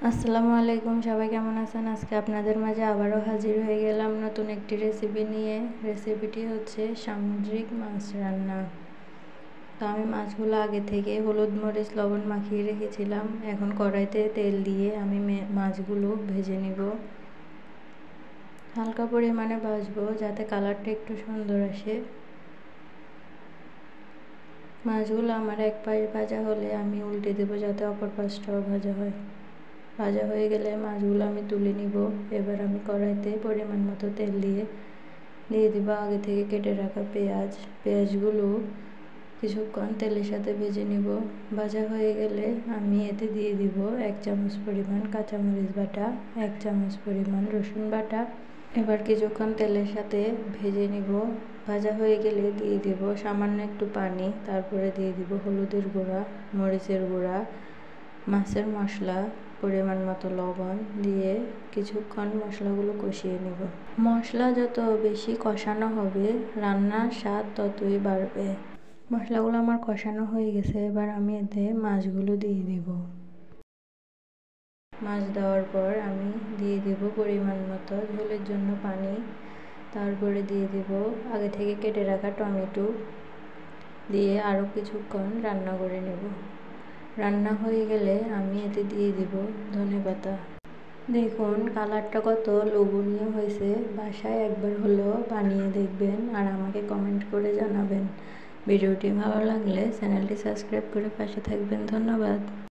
আসসালামু আলাইকুম, সবাই কেমন আছেন? আজকে আপনাদের মাঝে আবারও হাজির হয়ে গেলাম নতুন একটি রেসিপি নিয়ে। রেসিপিটি হচ্ছে সামুদ্রিক মাছ রান্না। তো আমি মাছগুলো আগে থেকে হলুদ মরিচ লবণ মাখিয়ে রেখেছিলাম। এখন কড়াইতে তেল দিয়ে আমি মাছগুলো ভেজে নিব। হালকা পরিমাণে ভাজবো যাতে কালারটা একটু সুন্দর আসে। মাছগুলো আমার এক পাশ ভাজা হলে আমি উল্টে দেবো যাতে অপর পাশটাও ভাজা হয়। ভাজা হয়ে গেলে মাছগুলো আমি তুলে নিব। এবার আমি কড়াইতে পরিমাণ মতো তেল দিয়ে দিব আগে থেকে কেটে রাখা পেঁয়াজগুলো কিছুক্ষণ তেলের সাথে ভেজে নিব। ভাজা হয়ে গেলে আমি এতে দিয়ে দিব 1 চামচ পরিমাণ কাঁচামরিচ বাটা, 1 চামচ পরিমাণ রসুন বাটা। এবার কিছুক্ষণ তেলের সাথে ভেজে নিব। ভাজা হয়ে গেলে দিয়ে দিব সামান্য একটু পানি, তারপরে দিয়ে দিব হলুদের গুঁড়া, মরিচের গুঁড়া, মাছের মশলা, পরিমাণ মতো লবণ দিয়ে কিছুক্ষণ মশলাগুলো কষিয়ে নেব। মশলা যত বেশি কষানো হবে রান্নার স্বাদ ততই বাড়বে। মশলাগুলো আমার কষানো হয়ে গেছে, এবার আমি এতে মাছগুলো দিয়ে দেব। মাছ দেওয়ার পর আমি দিয়ে দেব পরিমাণ মতো ঝোলের জন্য পানি, তারপরে দিয়ে দেব আগে থেকে কেটে রাখা টমেটো দিয়ে আরও কিছুক্ষণ রান্না করে নেব। রান্না হয়ে গেলে আমি এতে দিয়ে দেব ধনেপাতা। দেখুন কালারটা কত লোভনীয় হয়েছে। বাসায় একবার হলেও বানিয়ে দেখবেন আর আমাকে কমেন্ট করে জানাবেন। ভিডিওটি ভালো লাগলে চ্যানেলটি সাবস্ক্রাইব করে পাশে থাকবেন। ধন্যবাদ।